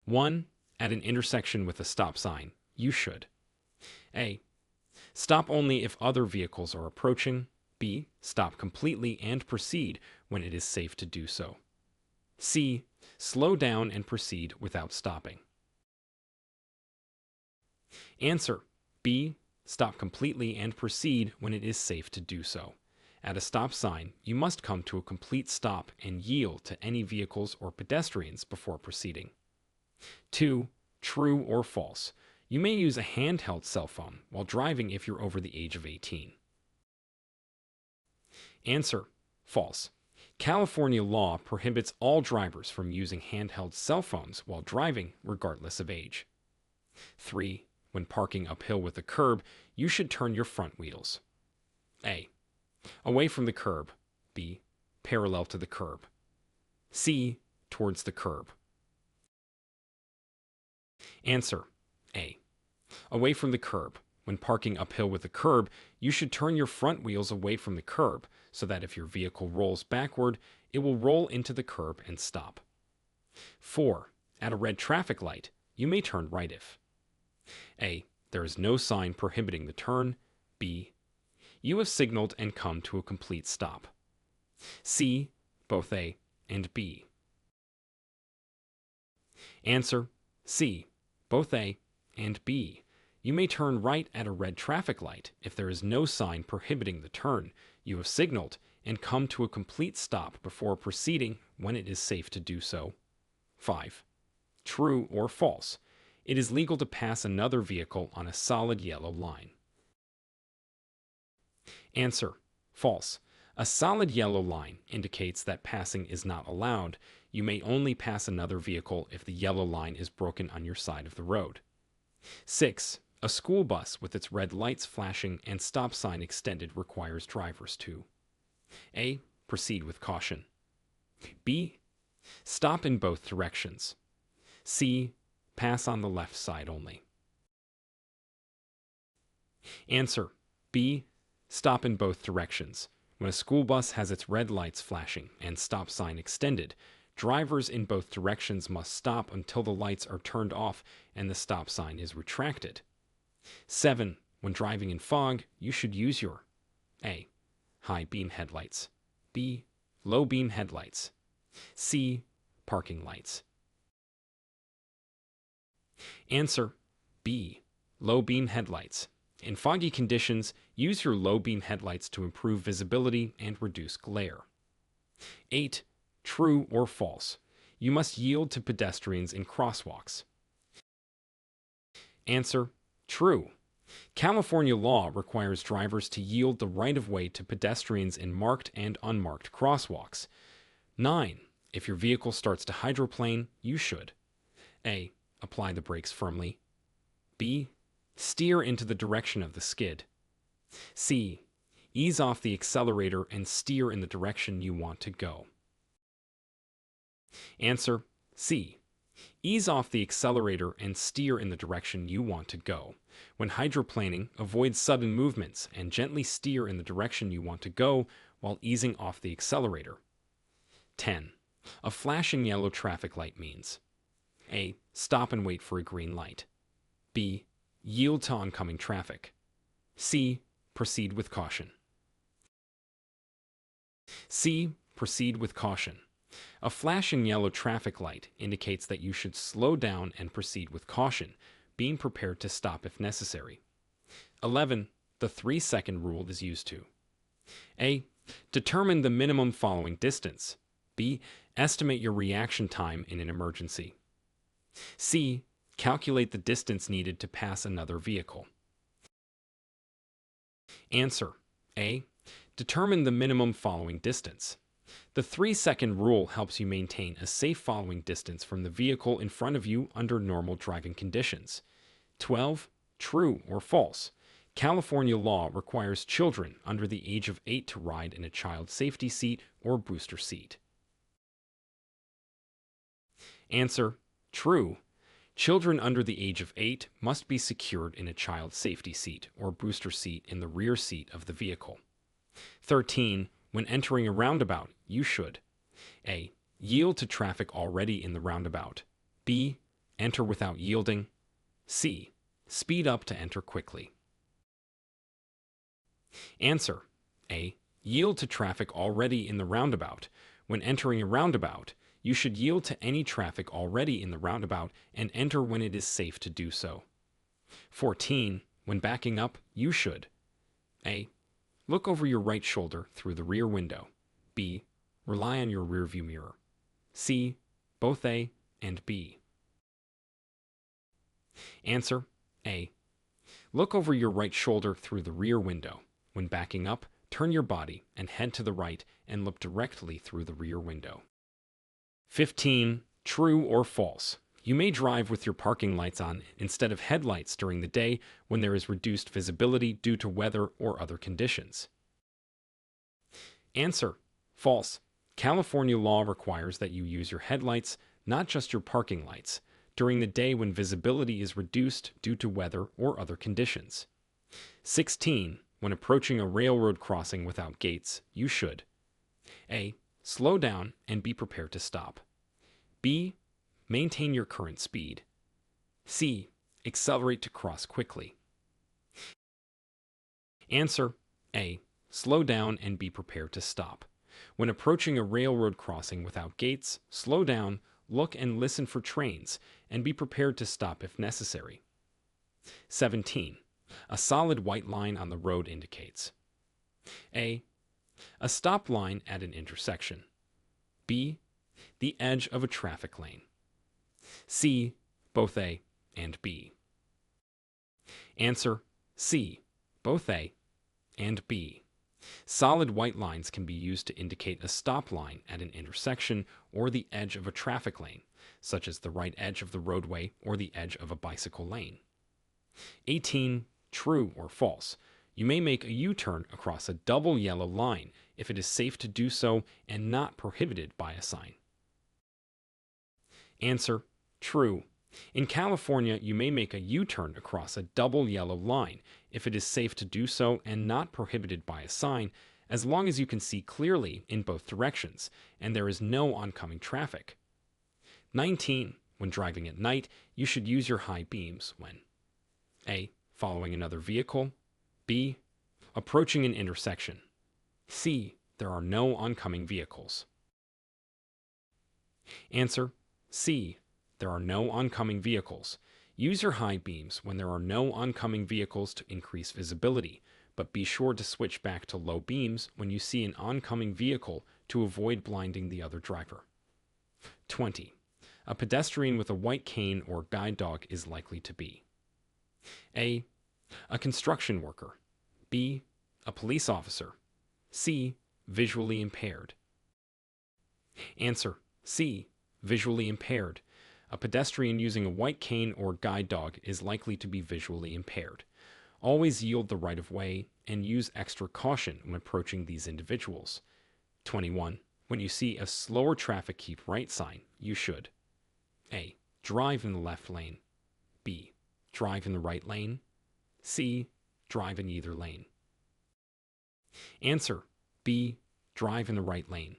1. At an intersection with a stop sign, you should A. Stop only if other vehicles are approaching. B. Stop completely and proceed when it is safe to do so. C. Slow down and proceed without stopping. Answer: B. Stop completely and proceed when it is safe to do so. At a stop sign, you must come to a complete stop and yield to any vehicles or pedestrians before proceeding. 2. True or false. You may use a handheld cell phone while driving if you're over the age of 18. Answer: false. California law prohibits all drivers from using handheld cell phones while driving, regardless of age. 3. When parking uphill with a curb, you should turn your front wheels A. Away from the curb. B. Parallel to the curb. C. Towards the curb. Answer: A. Away from the curb. When parking uphill with a curb, you should turn your front wheels away from the curb so that if your vehicle rolls backward, it will roll into the curb and stop. 4. At a red traffic light, you may turn right if A. There is no sign prohibiting the turn. B. You have signaled and come to a complete stop. C. Both A and B. Answer: C. Both A and B. You may turn right at a red traffic light if there is no sign prohibiting the turn. You have signaled and come to a complete stop before proceeding when it is safe to do so. 5. True or false. It is legal to pass another vehicle on a solid yellow line. Answer: false. A solid yellow line indicates that passing is not allowed. You may only pass another vehicle if the yellow line is broken on your side of the road. 6. A school bus with its red lights flashing and stop sign extended requires drivers to A. Proceed with caution. B. Stop in both directions. C. Pass on the left side only. Answer: B. Stop in both directions. When a school bus has its red lights flashing and stop sign extended, drivers in both directions must stop until the lights are turned off and the stop sign is retracted. 7. When driving in fog, you should use your A. High beam headlights. B. Low beam headlights. C. Parking lights. Answer: B. Low beam headlights. In foggy conditions, use your low beam headlights to improve visibility and reduce glare. 8. True or false. You must yield to pedestrians in crosswalks. Answer: true. California law requires drivers to yield the right-of-way to pedestrians in marked and unmarked crosswalks. 9. If your vehicle starts to hydroplane, you should A. Apply the brakes firmly. B. Steer into the direction of the skid. C. Ease off the accelerator and steer in the direction you want to go. Answer: C. Ease off the accelerator and steer in the direction you want to go. When hydroplaning, avoid sudden movements and gently steer in the direction you want to go while easing off the accelerator. 10. A flashing yellow traffic light means A. Stop and wait for a green light. B. Yield to oncoming traffic. C. Proceed with caution. C. Proceed with caution. A flashing yellow traffic light indicates that you should slow down and proceed with caution, being prepared to stop if necessary. 11. The 3-second rule is used to A. Determine the minimum following distance. B. Estimate your reaction time in an emergency. C. Calculate the distance needed to pass another vehicle. Answer: A. Determine the minimum following distance. The 3-second rule helps you maintain a safe following distance from the vehicle in front of you under normal driving conditions. 12. True or false. California law requires children under the age of 8 to ride in a child safety seat or booster seat. Answer: true. Children under the age of 8 must be secured in a child safety seat or booster seat in the rear seat of the vehicle. 13. When entering a roundabout, you should A. Yield to traffic already in the roundabout. B. Enter without yielding. C. Speed up to enter quickly. Answer. A. Yield to traffic already in the roundabout. When entering a roundabout, you should yield to any traffic already in the roundabout and enter when it is safe to do so. 14. When backing up, you should A. Look over your right shoulder through the rear window. B. Rely on your rearview mirror. C. Both A and B. Answer. A. Look over your right shoulder through the rear window. When backing up, turn your body and head to the right and look directly through the rear window. 15. True or false? You may drive with your parking lights on instead of headlights during the day when there is reduced visibility due to weather or other conditions. Answer. False. California law requires that you use your headlights, not just your parking lights, during the day when visibility is reduced due to weather or other conditions. 16. When approaching a railroad crossing without gates, you should A. Slow down and be prepared to stop. B. Maintain your current speed. C. Accelerate to cross quickly. Answer. A. Slow down and be prepared to stop. When approaching a railroad crossing without gates, slow down, look and listen for trains, and be prepared to stop if necessary. 17. A solid white line on the road indicates A. A stop line at an intersection. B. The edge of a traffic lane. C. Both A and B. Answer. C. Both A and B. Solid white lines can be used to indicate a stop line at an intersection or the edge of a traffic lane, such as the right edge of the roadway or the edge of a bicycle lane. 18. True or false? You may make a U-turn across a double yellow line if it is safe to do so and not prohibited by a sign. Answer. True. In California, you may make a U-turn across a double yellow line if it is safe to do so and not prohibited by a sign, as long as you can see clearly in both directions and there is no oncoming traffic. 19. When driving at night, you should use your high beams when A. Following another vehicle. B. Approaching an intersection. C. There are no oncoming vehicles. Answer. C. There are no oncoming vehicles. Use your high beams when there are no oncoming vehicles to increase visibility, but be sure to switch back to low beams when you see an oncoming vehicle to avoid blinding the other driver. 20. A pedestrian with a white cane or guide dog is likely to be A. A construction worker. B. A police officer. C. Visually impaired. Answer. C. Visually impaired. A pedestrian using a white cane or guide dog is likely to be visually impaired. Always yield the right of way and use extra caution when approaching these individuals. 21. When you see a slower traffic keep right sign, you should A. Drive in the left lane. B. Drive in the right lane. C. Drive in either lane. Answer. B. Drive in the right lane.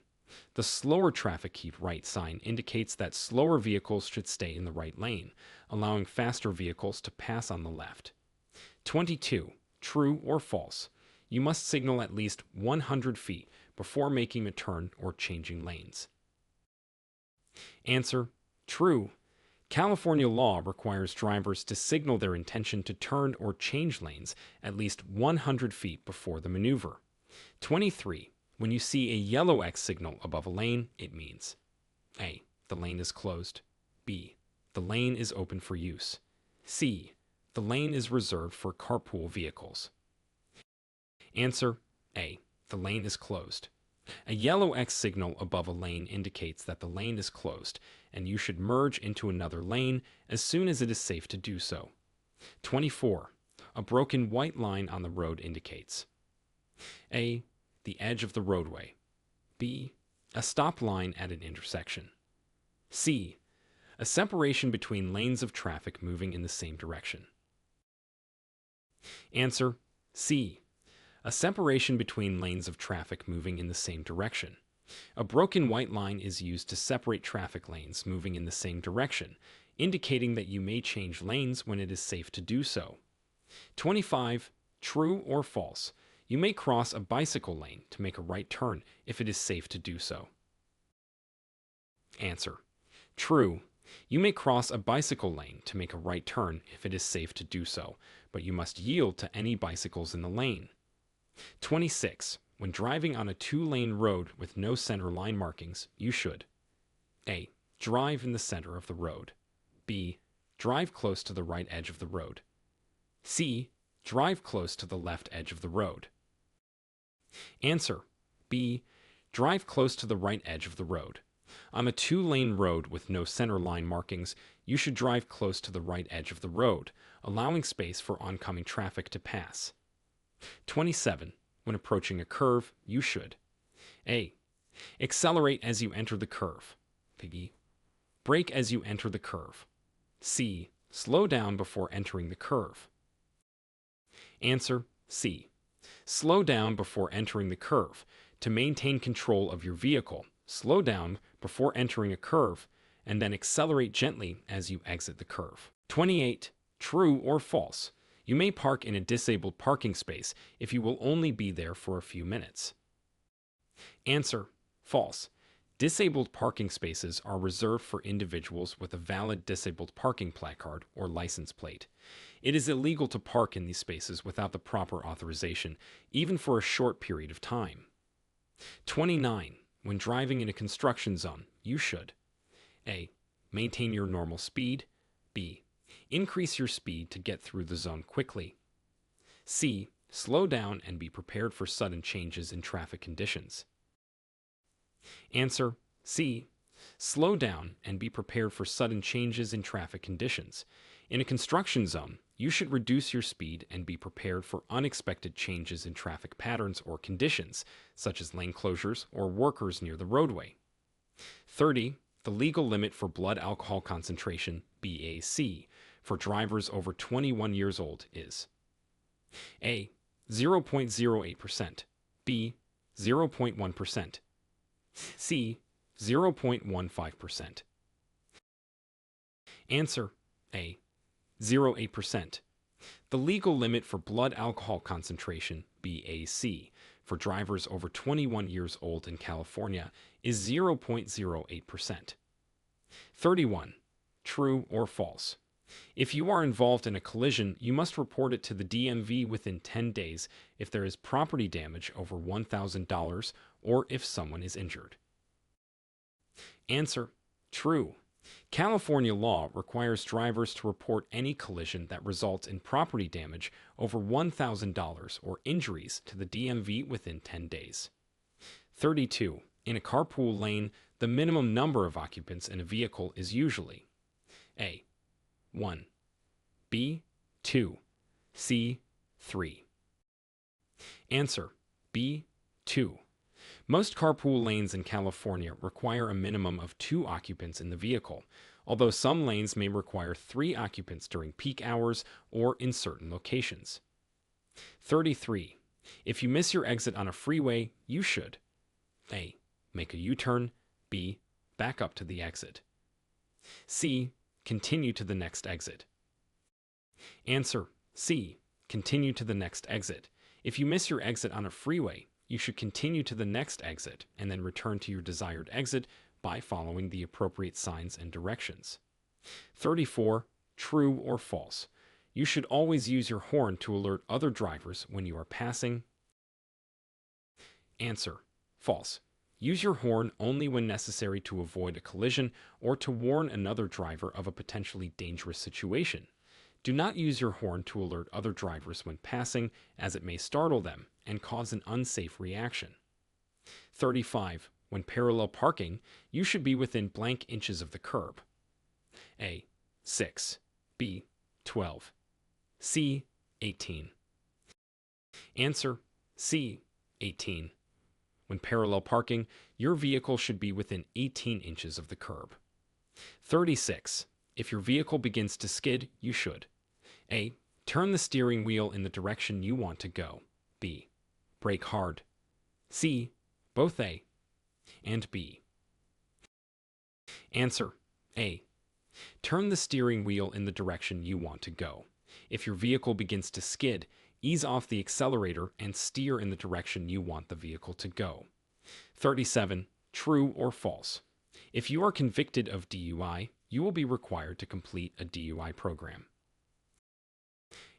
The slower traffic keep right sign indicates that slower vehicles should stay in the right lane, allowing faster vehicles to pass on the left. 22. True or false? You must signal at least 100 feet before making a turn or changing lanes. Answer. True. California law requires drivers to signal their intention to turn or change lanes at least 100 feet before the maneuver. 23. When you see a yellow X signal above a lane, it means A. The lane is closed. B. The lane is open for use. C. The lane is reserved for carpool vehicles. Answer. A. The lane is closed. A yellow X signal above a lane indicates that the lane is closed, and you should merge into another lane as soon as it is safe to do so. 24. A broken white line on the road indicates A. The edge of the roadway. B. A stop line at an intersection. C. A separation between lanes of traffic moving in the same direction. Answer. C. A separation between lanes of traffic moving in the same direction. A broken white line is used to separate traffic lanes moving in the same direction, indicating that you may change lanes when it is safe to do so. 25. True or false? You may cross a bicycle lane to make a right turn if it is safe to do so. Answer: true. You may cross a bicycle lane to make a right turn if it is safe to do so, but you must yield to any bicycles in the lane. 26. When driving on a two-lane road with no center line markings, you should: A. Drive in the center of the road. B. Drive close to the right edge of the road. C. Drive close to the left edge of the road. Answer: B. Drive close to the right edge of the road. On a two-lane road with no center line markings, you should drive close to the right edge of the road, allowing space for oncoming traffic to pass. 27. When approaching a curve, you should: A. Accelerate as you enter the curve. B. Brake as you enter the curve. C. Slow down before entering the curve. Answer: C. Slow down before entering the curve. To maintain control of your vehicle, slow down before entering a curve, and then accelerate gently as you exit the curve. 28. True or false? You may park in a disabled parking space if you will only be there for a few minutes. Answer: false. Disabled parking spaces are reserved for individuals with a valid disabled parking placard or license plate. It is illegal to park in these spaces without the proper authorization, even for a short period of time. 29. When driving in a construction zone, you should: A. Maintain your normal speed. B. Increase your speed to get through the zone quickly. C. Slow down and be prepared for sudden changes in traffic conditions. Answer: C. Slow down and be prepared for sudden changes in traffic conditions. In a construction zone, you should reduce your speed and be prepared for unexpected changes in traffic patterns or conditions, such as lane closures or workers near the roadway. 30. The legal limit for blood alcohol concentration, BAC, for drivers over 21 years old is: A. 0.08%. B. 0.1%. C. 0.15%. Answer: A. 0.8%. The legal limit for blood alcohol concentration, BAC, for drivers over 21 years old in California is 0.08%. 31. True or false? If you are involved in a collision, you must report it to the DMV within 10 days if there is property damage over $1,000 or if someone is injured. Answer: true. California law requires drivers to report any collision that results in property damage over $1,000 or injuries to the DMV within 10 days. 32. In a carpool lane, the minimum number of occupants in a vehicle is usually: A. 1. B. 2. C. 3. Answer: B. 2. Most carpool lanes in California require a minimum of 2 occupants in the vehicle, although some lanes may require 3 occupants during peak hours or in certain locations. 33. If you miss your exit on a freeway, you should: A. Make a U-turn. B. Back up to the exit. C. Continue to the next exit. Answer: C. Continue to the next exit. If you miss your exit on a freeway, you should continue to the next exit and then return to your desired exit by following the appropriate signs and directions. 34. True or false? You should always use your horn to alert other drivers when you are passing. Answer: false. Use your horn only when necessary to avoid a collision or to warn another driver of a potentially dangerous situation. Do not use your horn to alert other drivers when passing, as it may startle them and cause an unsafe reaction. 35. When parallel parking, you should be within blank inches of the curb. A. 6. B. 12. C. 18. Answer: C. 18. When parallel parking, your vehicle should be within 18 inches of the curb. 36. If your vehicle begins to skid, you should: A. Turn the steering wheel in the direction you want to go. B. Brake hard. C. Both A and B. Answer: A. Turn the steering wheel in the direction you want to go. If your vehicle begins to skid, ease off the accelerator and steer in the direction you want the vehicle to go. 37. True or false? If you are convicted of DUI, you will be required to complete a DUI program.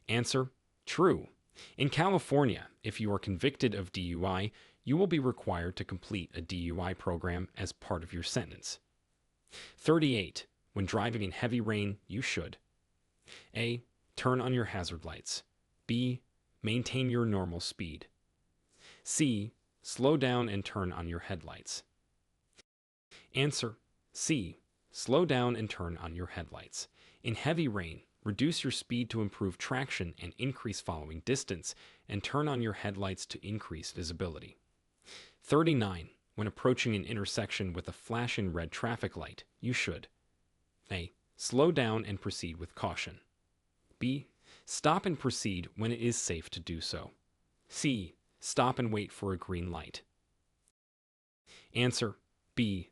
Answer: true. In California, if you are convicted of DUI, you will be required to complete a DUI program as part of your sentence. 38. When driving in heavy rain, you should: A. Turn on your hazard lights. B. Maintain your normal speed. C. Slow down and turn on your headlights. Answer: C. Slow down and turn on your headlights. In heavy rain, reduce your speed to improve traction and increase following distance, and turn on your headlights to increase visibility. 39. When approaching an intersection with a flashing red traffic light, you should: A. Slow down and proceed with caution. B. Stop and proceed when it is safe to do so. C. Stop and wait for a green light. Answer: B.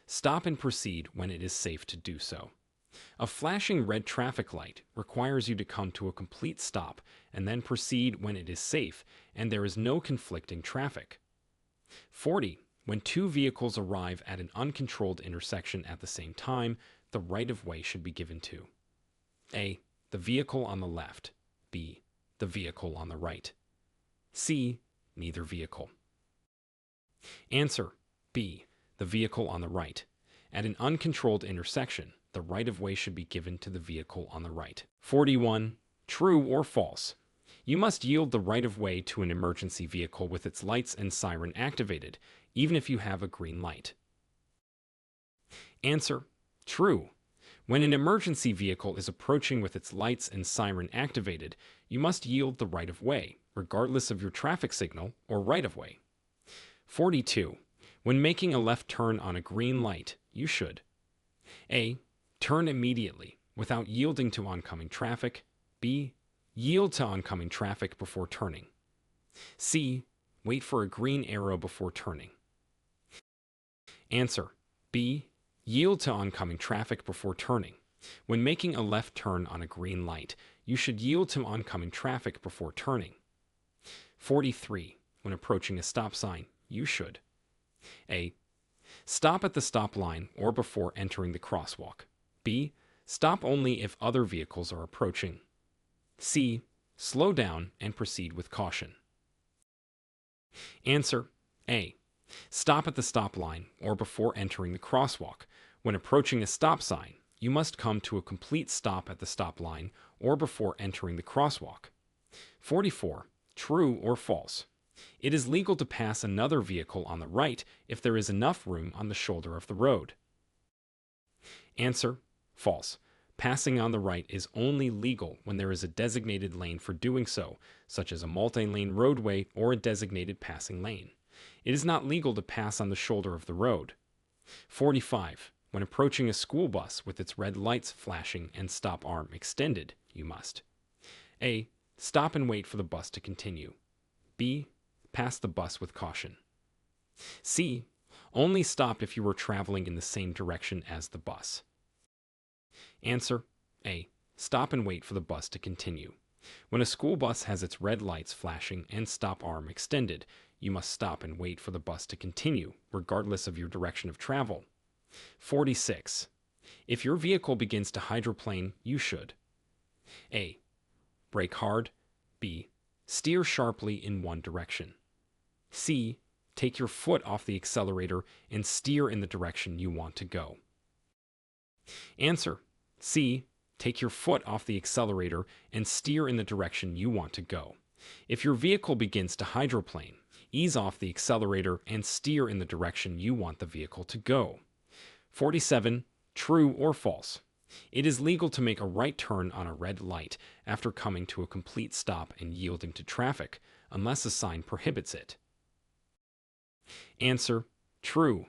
Stop and proceed when it is safe to do so. A flashing red traffic light requires you to come to a complete stop and then proceed when it is safe and there is no conflicting traffic. 40. When two vehicles arrive at an uncontrolled intersection at the same time, the right-of-way should be given to: A. The vehicle on the left. B. The vehicle on the right. C. Neither vehicle. Answer: B. The vehicle on the right. At an uncontrolled intersection, the right-of-way should be given to the vehicle on the right. 41. True or false? You must yield the right-of-way to an emergency vehicle with its lights and siren activated, even if you have a green light. Answer: true. When an emergency vehicle is approaching with its lights and siren activated, you must yield the right-of-way, regardless of your traffic signal or right-of-way. 42. When making a left turn on a green light, you should: A. Turn immediately, without yielding to oncoming traffic. B. Yield to oncoming traffic before turning. C. Wait for a green arrow before turning. Answer: B. Yield to oncoming traffic before turning. When making a left turn on a green light, you should yield to oncoming traffic before turning. 43. When approaching a stop sign, you should: A. Stop at the stop line or before entering the crosswalk. B. Stop only if other vehicles are approaching. C. Slow down and proceed with caution. Answer: A. Stop at the stop line or before entering the crosswalk. When approaching a stop sign, you must come to a complete stop at the stop line or before entering the crosswalk. 44. True or false? It is legal to pass another vehicle on the right if there is enough room on the shoulder of the road. Answer: false. Passing on the right is only legal when there is a designated lane for doing so, such as a multi-lane roadway or a designated passing lane. It is not legal to pass on the shoulder of the road. 45. When approaching a school bus with its red lights flashing and stop arm extended, you must: A. Stop and wait for the bus to continue. B. Pass the bus with caution. C. Only stop if you are traveling in the same direction as the bus. Answer: A. Stop and wait for the bus to continue. When a school bus has its red lights flashing and stop arm extended, you must stop and wait for the bus to continue, regardless of your direction of travel. 46. If your vehicle begins to hydroplane, you should: A. Brake hard. B. Steer sharply in one direction. C. Take your foot off the accelerator and steer in the direction you want to go. Answer: C. Take your foot off the accelerator and steer in the direction you want to go. If your vehicle begins to hydroplane, ease off the accelerator and steer in the direction you want the vehicle to go. 47. True or false? It is legal to make a right turn on a red light after coming to a complete stop and yielding to traffic, unless a sign prohibits it. Answer: true.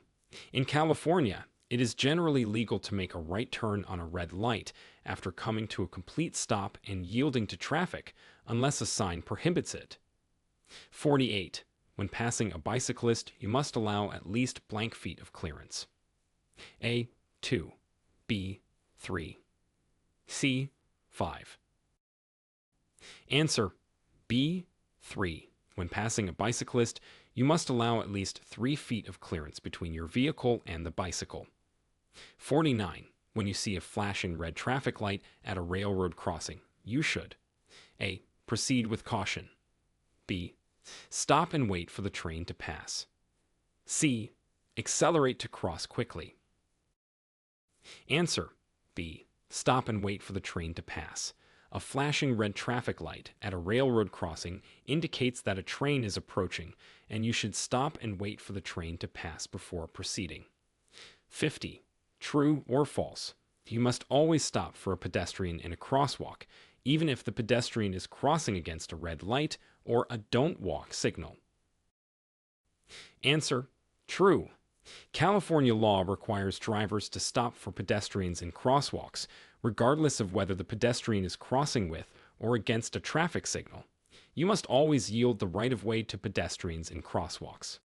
In California, it is generally legal to make a right turn on a red light after coming to a complete stop and yielding to traffic, unless a sign prohibits it. 48. When passing a bicyclist, you must allow at least blank feet of clearance. A. 2. B. 3. C. 5. Answer B. 3. When passing a bicyclist, you must allow at least 3 feet of clearance between your vehicle and the bicycle. 49. When you see a flashing red traffic light at a railroad crossing, you should A. Proceed with caution. B. Stop and wait for the train to pass. C. Accelerate to cross quickly. Answer B. Stop and wait for the train to pass. A flashing red traffic light at a railroad crossing indicates that a train is approaching, and you should stop and wait for the train to pass before proceeding. 50. True or false? You must always stop for a pedestrian in a crosswalk, even if the pedestrian is crossing against a red light or a don't walk signal. Answer: true. California law requires drivers to stop for pedestrians in crosswalks, regardless of whether the pedestrian is crossing with or against a traffic signal. You must always yield the right-of-way to pedestrians in crosswalks.